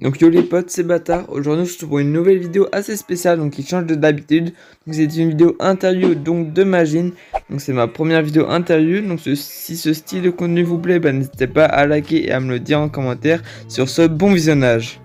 Donc yo les potes, c'est Bâtard. Aujourd'hui je te trouve pour une nouvelle vidéo assez spéciale, donc qui change de d'habitude. Donc c'est une vidéo interview donc de Magine. Donc c'est ma première vidéo interview. Donc si ce style de contenu vous plaît, n'hésitez pas à liker et à me le dire en commentaire. Sur ce, bon visionnage.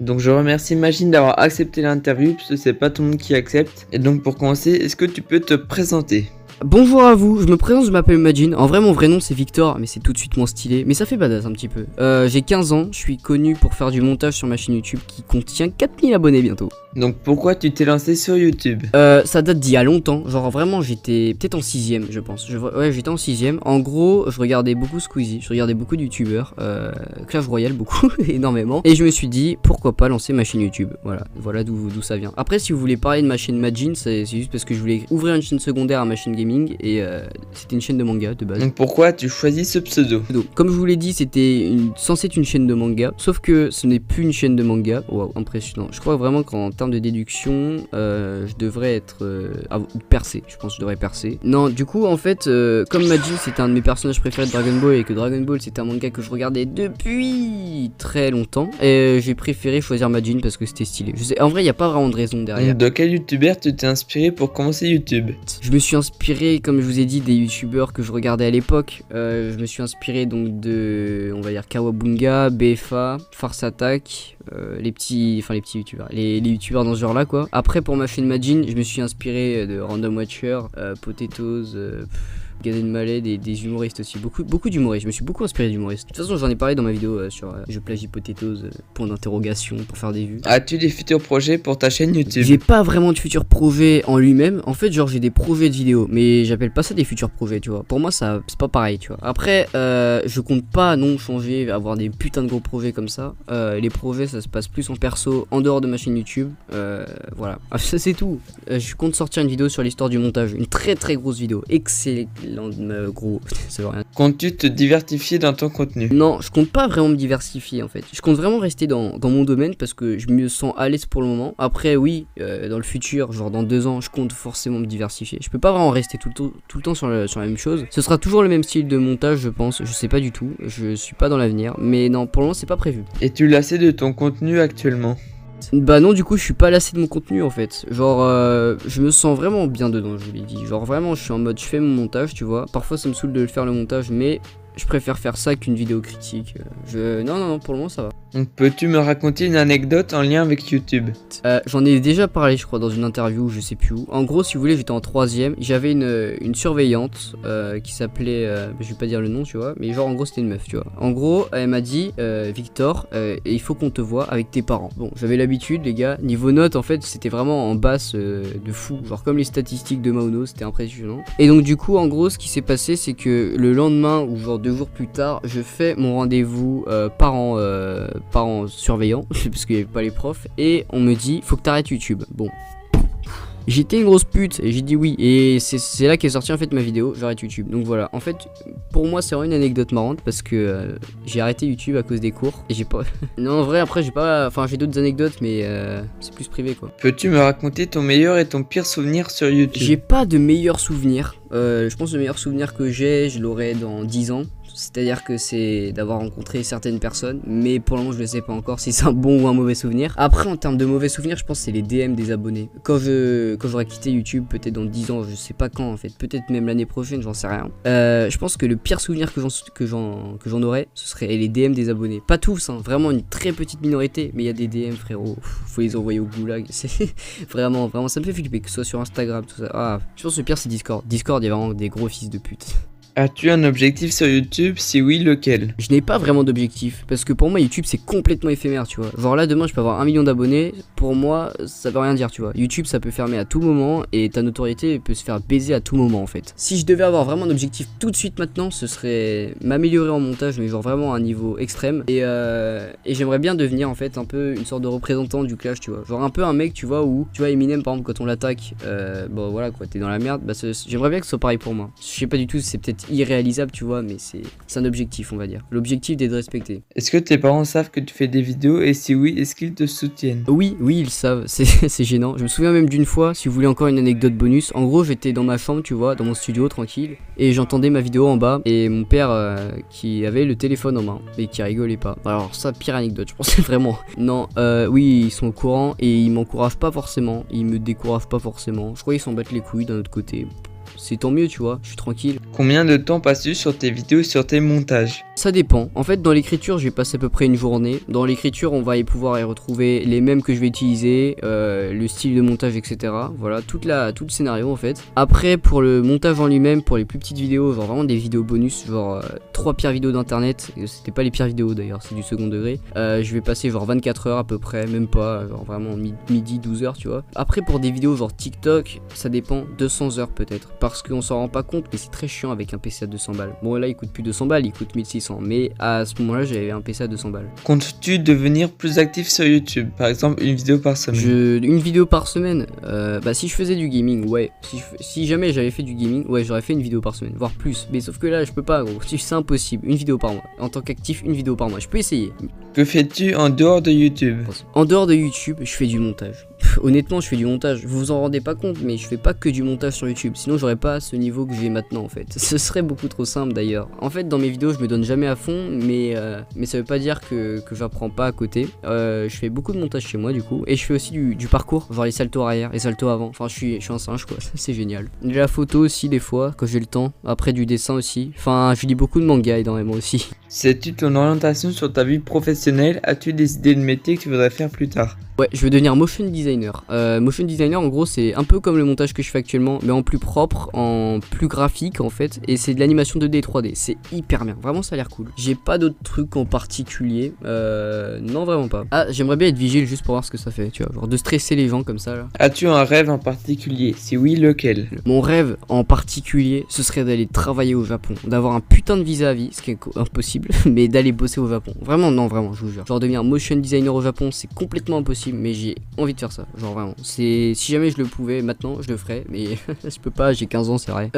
Donc je remercie Magine d'avoir accepté l'interview, parce que c'est pas tout le monde qui accepte. Et donc pour commencer, est-ce que tu peux te présenter ? Bonjour à vous, je me présente, je m'appelle Magine. En vrai, mon vrai nom c'est Victor, mais c'est tout de suite moins stylé. Mais ça fait badass un petit peu. J'ai 15 ans, je suis connu pour faire du montage sur ma chaîne YouTube qui contient 4000 abonnés bientôt. Donc pourquoi tu t'es lancé sur YouTube ? Ça date d'il y a longtemps, genre vraiment j'étais peut-être en 6ème je pense. Ouais, j'étais en 6ème. En gros, je regardais beaucoup Squeezie, je regardais beaucoup de youtubeurs, Clash Royale beaucoup, énormément. Et je me suis dit, pourquoi pas lancer ma chaîne YouTube. Voilà d'où ça vient. Après, si vous voulez parler de ma chaîne Magine, c'est juste parce que je voulais ouvrir une chaîne secondaire à ma chaîne gaming. Et c'était une chaîne de manga de base. Donc pourquoi tu choisis ce pseudo ? Comme je vous l'ai dit, c'était censé être une chaîne de manga, sauf que ce n'est plus une chaîne de manga. Wow, impressionnant. Je crois vraiment qu'en termes de déduction, je devrais être percé. Je pense que je devrais percer. Non, du coup, en fait, comme Majin c'était un de mes personnages préférés de Dragon Ball et que Dragon Ball c'était un manga que je regardais depuis très longtemps, et j'ai préféré choisir Majin parce que c'était stylé. Je sais, en vrai, il n'y a pas vraiment de raison derrière. De quel youtubeur tu t'es inspiré pour commencer YouTube ? Je me suis inspiré, comme je vous ai dit, des youtubeurs que je regardais à l'époque. Je me suis inspiré donc de, on va dire, Kawabunga, BFA, Farce Attack, les petits youtubeurs, les youtubeurs dans ce genre là quoi. Après, pour ma chaîne Majin, je me suis inspiré de Random Watcher, Potatoes, Gad Elmaleh, des humoristes aussi, beaucoup d'humoristes. Je me suis beaucoup inspiré d'humoristes. De toute façon, j'en ai parlé dans ma vidéo sur je plagie Potatoes, point d'interrogation pour faire des vues. As-tu des futurs projets pour ta chaîne YouTube ? J'ai pas vraiment de futurs projets en lui-même. En fait, genre j'ai des projets de vidéos, mais j'appelle pas ça des futurs projets, tu vois. Pour moi, ça c'est pas pareil, tu vois. Après, je compte pas non changer, avoir des putains de gros projets comme ça. Les projets, ça se passe plus en perso, en dehors de ma chaîne YouTube. Voilà. Ça c'est tout. Je compte sortir une vidéo sur l'histoire du montage, une très très grosse vidéo, excellente, gros. Ça veut rien. Comptes-tu te diversifier dans ton contenu ? Non, je compte pas vraiment me diversifier en fait. Je compte vraiment rester dans mon domaine parce que je me sens à l'aise pour le moment. Après, oui, dans le futur, genre dans 2 ans, je compte forcément me diversifier. Je peux pas vraiment rester tout le temps sur la même chose. Ce sera toujours le même style de montage, je pense. Je sais pas du tout. Je suis pas dans l'avenir. Mais non, pour le moment, c'est pas prévu. Es-tu lassé de ton contenu actuellement ? Bah non, du coup je suis pas lassé de mon contenu en fait. Genre je me sens vraiment bien dedans, je vous l'ai dit. Genre vraiment je suis en mode je fais mon montage, tu vois. Parfois ça me saoule de le faire le montage, mais je préfère faire ça qu'une vidéo critique. Non, pour le moment ça va. Donc peux-tu me raconter une anecdote en lien avec YouTube ? J'en ai déjà parlé je crois dans une interview, je sais plus où. En gros, si vous voulez, j'étais en 3ème. J'avais une surveillante qui s'appelait, je vais pas dire le nom, tu vois. Mais genre en gros c'était une meuf, tu vois. En gros elle m'a dit Victor, il faut qu'on te voit avec tes parents. Bon, j'avais l'habitude les gars. Niveau notes en fait c'était vraiment en basse de fou. Genre comme les statistiques de Maono, c'était impressionnant. Et donc du coup en gros ce qui s'est passé c'est que le lendemain ou genre 2 jours plus tard, je fais mon rendez-vous parents surveillants parce qu'il n'y avait pas les profs et on me dit faut que t'arrêtes YouTube. Bon, j'étais une grosse pute et j'ai dit oui et c'est là qu'est sorti en fait ma vidéo j'arrête YouTube. Donc voilà, en fait pour moi c'est vraiment une anecdote marrante parce que j'ai arrêté YouTube à cause des cours et j'ai pas non en vrai après j'ai d'autres anecdotes mais c'est plus privé quoi. Peux-tu me raconter ton meilleur et ton pire souvenir sur YouTube ? J'ai pas de meilleurs souvenirs. Je pense que le meilleur souvenir que je l'aurai dans 10 ans. C'est-à-dire que c'est d'avoir rencontré certaines personnes, mais pour le moment je ne sais pas encore si c'est un bon ou un mauvais souvenir. Après en termes de mauvais souvenirs, je pense que c'est les DM des abonnés. Quand j'aurai quitté YouTube, peut-être dans 10 ans, je sais pas quand en fait, peut-être même l'année prochaine, j'en sais rien. Je pense que le pire souvenir que j'en aurais, ce serait les DM des abonnés. Pas tous, hein, vraiment une très petite minorité, mais il y a des DM frérot, faut les envoyer au goulag. C'est vraiment, ça me fait flipper, que ce soit sur Instagram, tout ça. Ah, je pense que le pire c'est Discord. Discord, il y a vraiment des gros fils de pute. As-tu un objectif sur YouTube ? Si oui, lequel ? Je n'ai pas vraiment d'objectif parce que pour moi YouTube c'est complètement éphémère, tu vois. Genre là demain je peux avoir 1 million d'abonnés, pour moi ça veut rien dire, tu vois. YouTube ça peut fermer à tout moment et ta notoriété peut se faire baiser à tout moment en fait. Si je devais avoir vraiment un objectif tout de suite maintenant, ce serait m'améliorer en montage, mais genre vraiment à un niveau extrême et j'aimerais bien devenir en fait un peu une sorte de représentant du Clash, tu vois. Genre un peu un mec, tu vois, où tu vois Eminem par exemple quand on l'attaque, bon voilà quoi, t'es dans la merde, bah j'aimerais bien que ce soit pareil pour moi. Je sais pas du tout, c'est peut-être limite irréalisable, tu vois, mais c'est un objectif, on va dire. L'objectif d'être respecté. Est-ce que tes parents savent que tu fais des vidéos et si oui, est-ce qu'ils te soutiennent? Oui, ils savent, c'est gênant. Je me souviens même d'une fois, si vous voulez encore une anecdote bonus, en gros j'étais dans ma chambre, tu vois, dans mon studio tranquille, et j'entendais ma vidéo en bas, et mon père qui avait le téléphone en main, et qui rigolait pas. Alors ça, pire anecdote, je pensais vraiment. Non, oui, ils sont au courant, et ils m'encouragent pas forcément, ils me découragent pas forcément. Je crois qu'ils s'en battent les couilles d'un autre côté. C'est tant mieux, tu vois, je suis tranquille. Combien de temps passes-tu sur tes vidéos et sur tes montages? Ça dépend. En fait, dans l'écriture, je vais passer à peu près une journée. Dans l'écriture, on va pouvoir y retrouver les mêmes que je vais utiliser, le style de montage, etc. Voilà, tout le scénario en fait. Après, pour le montage en lui-même, pour les plus petites vidéos, genre vraiment des vidéos bonus, genre 3 pires vidéos d'internet, c'était pas les pires vidéos d'ailleurs, c'est du second degré. Je vais passer genre 24 heures à peu près, même pas, genre vraiment midi, 12 heures, tu vois. Après, pour des vidéos genre TikTok, ça dépend, 200 heures peut-être. Parce qu'on s'en rend pas compte, mais c'est très chiant avec un PC à 200 balles. Bon, là, il coûte plus 200 balles, il coûte 1600. Mais à ce moment-là, j'avais un PC à 200 balles. Comptes-tu devenir plus actif sur YouTube? Par exemple, une vidéo par semaine? Une vidéo par semaine, bah si je faisais du gaming, ouais. Si jamais j'avais fait du gaming, ouais, j'aurais fait une vidéo par semaine, voire plus. Mais sauf que là, je peux pas, gros. C'est impossible. Une vidéo par mois. En tant qu'actif, une vidéo par mois. Je peux essayer. Que fais-tu en dehors de YouTube? En dehors de YouTube, je fais du montage. Honnêtement, je fais du montage. Vous vous en rendez pas compte, mais je fais pas que du montage sur YouTube. Sinon, j'aurais pas ce niveau que j'ai maintenant en fait. Ce serait beaucoup trop simple d'ailleurs. En fait, dans mes vidéos, je me donne jamais à fond, mais ça veut pas dire que j'apprends pas à côté. Je fais beaucoup de montage chez moi du coup, et je fais aussi du parcours, genre les saltos arrière, les saltos avant. Enfin, je suis un singe quoi. C'est génial. De la photo aussi des fois quand j'ai le temps. Après du dessin aussi. Enfin, je lis beaucoup de mangas énormément aussi. Sais-tu ton orientation sur ta vie professionnelle? As-tu des idées de métier que tu voudrais faire plus tard? Ouais, je veux devenir motion designer. Motion designer, en gros, c'est un peu comme le montage que je fais actuellement, mais en plus propre, en plus graphique en fait. Et c'est de l'animation 2D et 3D. C'est hyper bien. Vraiment, ça a l'air cool. J'ai pas d'autres trucs en particulier. Non, vraiment pas. Ah, j'aimerais bien être vigile juste pour voir ce que ça fait. Tu vois, genre de stresser les gens comme ça là. As-tu un rêve en particulier? Si oui, lequel? Mon rêve en particulier, ce serait d'aller travailler au Japon. D'avoir un putain de visa à vie, ce qui est impossible, mais d'aller bosser au Japon. Vraiment, non, vraiment, je vous jure. Genre devenir motion designer au Japon, c'est complètement impossible. Mais j'ai envie de faire ça, genre vraiment. Si jamais je le pouvais maintenant, je le ferais, mais je peux pas, j'ai 15 ans, c'est vrai.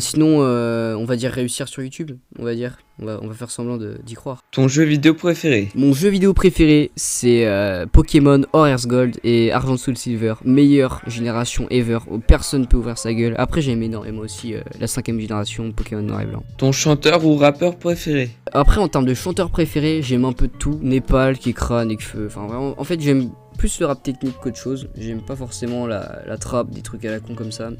Sinon, on va dire réussir sur YouTube, on va dire. On va faire semblant d'y croire. Ton jeu vidéo préféré? Mon jeu vidéo préféré, c'est Pokémon Or Earth Gold et Argent Soul Silver. Meilleure génération ever. Personne peut ouvrir sa gueule. Après, j'aime énormément aussi la 5ème génération Pokémon Noir et Blanc. Ton chanteur ou rappeur préféré? Après, en termes de chanteur préféré, j'aime un peu de tout. Népal, Kekra, Nekfeu. Enfin, vraiment, en fait, j'aime plus le rap technique qu'autre chose. J'aime pas forcément la trap, des trucs à la con comme ça.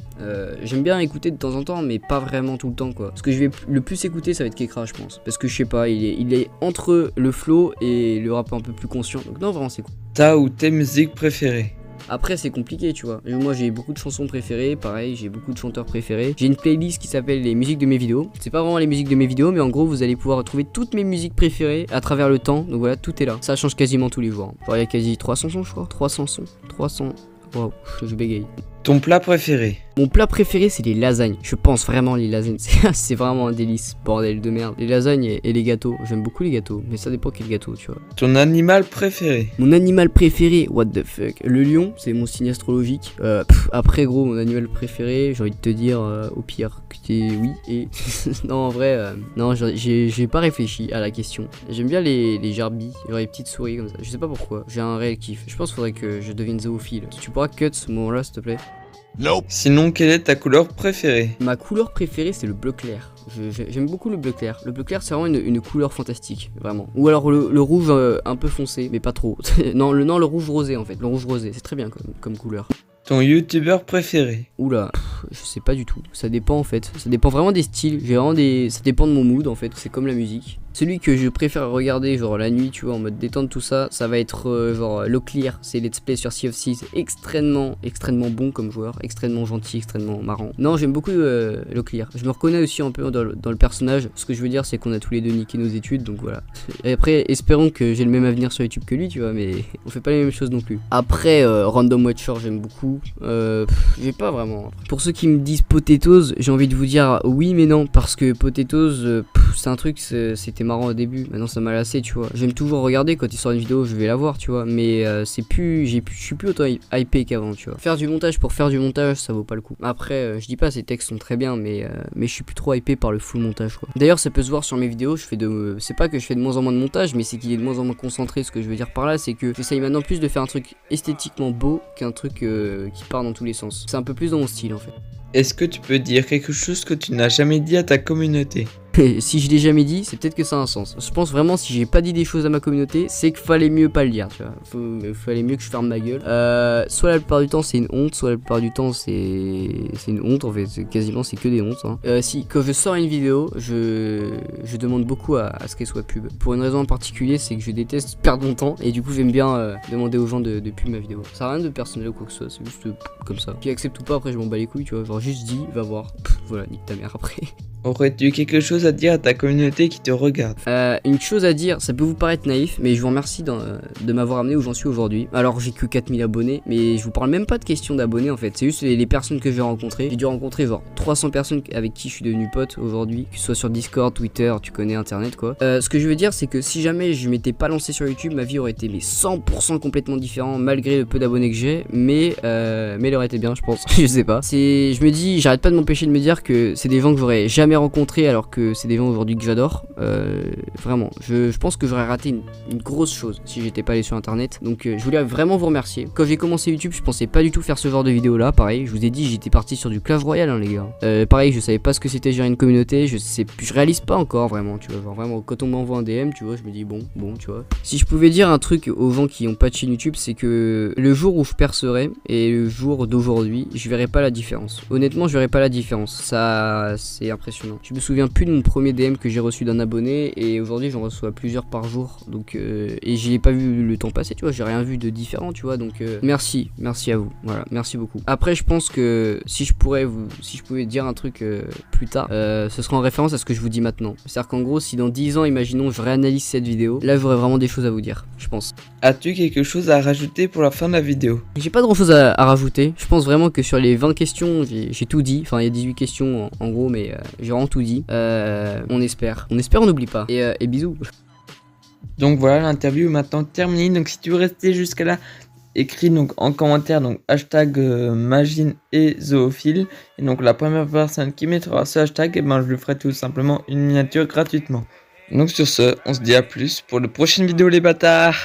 J'aime bien écouter de temps en temps, mais pas vraiment tout le temps quoi. Ce que je vais le plus écouter, ça va être Kekra, je pense. Parce que je sais pas, il est entre le flow et le rap un peu plus conscient. Donc non, vraiment c'est cool. Ta ou tes musiques préférées? Après c'est compliqué tu vois, moi j'ai beaucoup de chansons préférées, pareil j'ai beaucoup de chanteurs préférés. J'ai une playlist qui s'appelle les musiques de mes vidéos. C'est pas vraiment les musiques de mes vidéos, mais en gros vous allez pouvoir retrouver toutes mes musiques préférées à travers le temps. Donc voilà, tout est là, ça change quasiment tous les jours. Genre il y a quasi 300 sons je crois, 300 sons, 300... Waouh, je bégaye. Ton plat préféré? Mon plat préféré c'est les lasagnes. Je pense vraiment les lasagnes, c'est vraiment un délice, bordel de merde. Les lasagnes et les gâteaux, j'aime beaucoup les gâteaux, mais ça dépend quel gâteau tu vois. Ton animal préféré? Mon animal préféré, what the fuck. Le lion, c'est mon signe astrologique. Après gros, mon animal préféré, j'ai envie de te dire au pire que t'es oui et... non en vrai, non j'ai pas réfléchi à la question. J'aime bien les gerbilles, genre les petites souris comme ça. Je sais pas pourquoi, j'ai un réel kiff. Je pense qu'il faudrait que je devienne zoophile. Tu pourras cut ce moment-là s'il te plaît? Nope. Sinon, quelle est ta couleur préférée? Ma couleur préférée, c'est le bleu clair. J'aime beaucoup le bleu clair. Le bleu clair, c'est vraiment une couleur fantastique, vraiment. Ou alors le rouge un peu foncé, mais pas trop. non, le rouge rosé en fait. Le rouge rosé, c'est très bien comme couleur. Ton youtubeur préféré? Oula, je sais pas du tout. Ça dépend en fait. Ça dépend vraiment des styles. Ça dépend de mon mood en fait. C'est comme la musique. Celui que je préfère regarder genre la nuit, tu vois, en mode détente tout ça, ça va être genre Locklear, c'est Let's Play sur Sea of Thieves, extrêmement bon comme joueur, extrêmement gentil, extrêmement marrant. Non, j'aime beaucoup Locklear. Je me reconnais aussi un peu dans le personnage. Ce que je veux dire, c'est qu'on a tous les deux niqué nos études, donc voilà. Et après, espérons que j'ai le même avenir sur YouTube que lui, tu vois, mais on fait pas les mêmes choses non plus. Après, Random Watcher, j'aime beaucoup. J'ai pas vraiment. Pour ceux qui me disent Potatoes, j'ai envie de vous dire oui mais non, parce que Potatoes, c'est un truc, c'était c'était marrant au début, maintenant ça m'a lassé, tu vois. J'aime toujours regarder quand il sort une vidéo, je vais la voir, tu vois, mais c'est plus, je suis plus autant hypé qu'avant, tu vois. Faire du montage pour faire du montage, ça vaut pas le coup. Après, je dis pas ces textes sont très bien, mais je suis plus trop hypé par le full montage, quoi. D'ailleurs, ça peut se voir sur mes vidéos, c'est pas que je fais de moins en moins de montage, mais c'est qu'il est de moins en moins concentré. Ce que je veux dire par là, c'est que j'essaye maintenant plus de faire un truc esthétiquement beau qu'un truc qui part dans tous les sens. C'est un peu plus dans mon style en fait. Est-ce que tu peux dire quelque chose que tu n'as jamais dit à ta communauté? Et si je l'ai jamais dit, c'est peut-être que ça a un sens. Je pense vraiment, si j'ai pas dit des choses à ma communauté, c'est qu'il fallait mieux pas le dire, tu vois. Fallait mieux que je ferme ma gueule. Soit la plupart du temps c'est une honte, soit la plupart du temps c'est une honte en fait. Quasiment c'est que des hontes. Hein. Si quand je sors une vidéo, je demande beaucoup à ce qu'elle soit pub. Pour une raison en particulier, c'est que je déteste perdre mon temps et du coup j'aime bien demander aux gens de pub ma vidéo. Ça n'a rien de personnel ou quoi que ce soit, c'est juste comme ça. Qui accepte ou pas, après je m'en bats les couilles, tu vois. Genre juste dis, va voir. Voilà, nique ta mère après. Aurais-tu quelque chose à dire à ta communauté qui te regarde? Une chose à dire, ça peut vous paraître naïf, mais je vous remercie de m'avoir amené où j'en suis aujourd'hui. Alors j'ai que 4000 abonnés, mais je vous parle même pas de question d'abonnés en fait. C'est juste les personnes que j'ai rencontrées. J'ai dû rencontrer genre 300 personnes avec qui je suis devenu pote aujourd'hui, que ce soit sur Discord, Twitter, tu connais internet quoi. Ce que je veux dire, c'est que si jamais je m'étais pas lancé sur YouTube, ma vie aurait été mais 100% complètement différent malgré le peu d'abonnés que j'ai, mais elle aurait été bien, je pense. Je sais pas. Je me dis, j'arrête pas de m'empêcher de me dire que c'est des gens que j'aurais jamais rencontrés alors que c'est des gens aujourd'hui que j'adore. Vraiment, je pense que j'aurais raté une grosse chose si j'étais pas allé sur internet. Donc je voulais vraiment vous remercier. Quand j'ai commencé YouTube, je pensais pas du tout faire ce genre de vidéo là. Pareil, je vous ai dit, j'étais parti sur du Clash Royale, hein, les gars. Pareil, je savais pas ce que c'était gérer une communauté. Je réalise pas encore vraiment, tu vois. Genre vraiment, quand on m'envoie un DM, tu vois, je me dis bon, tu vois. Si je pouvais dire un truc aux gens qui ont pas de chaîne YouTube, c'est que le jour où je percerai et le jour d'aujourd'hui, je verrai pas la différence. Honnêtement, je verrai pas la différence. Ça, c'est impressionnant. Je me souviens plus de mon premier DM que j'ai reçu d'un abonné et aujourd'hui j'en reçois plusieurs par jour. Donc et j'y ai pas vu le temps passer, tu vois, j'ai rien vu de différent, tu vois. Donc merci à vous. Voilà, merci beaucoup. Après, je pense que si je pouvais dire un truc plus tard, ce sera en référence à ce que je vous dis maintenant. C'est-à-dire qu'en gros, si dans 10 ans, imaginons, je réanalyse cette vidéo, là j'aurais vraiment des choses à vous dire, je pense. As-tu quelque chose à rajouter pour la fin de la vidéo? J'ai pas grand chose à rajouter. Je pense vraiment que sur les 20 questions, j'ai tout dit. Enfin, il y a 18 questions en gros, mais j'ai vraiment tout dit. On espère, on n'oublie pas. Et bisous. Donc voilà, l'interview est maintenant terminée. Donc si tu veux rester jusqu'à là, écris donc en commentaire donc hashtag Magine et Zoophile. Et donc la première personne qui mettra ce hashtag, et ben je lui ferai tout simplement une miniature gratuitement. Donc sur ce, on se dit à plus pour de prochaines vidéos les bâtards.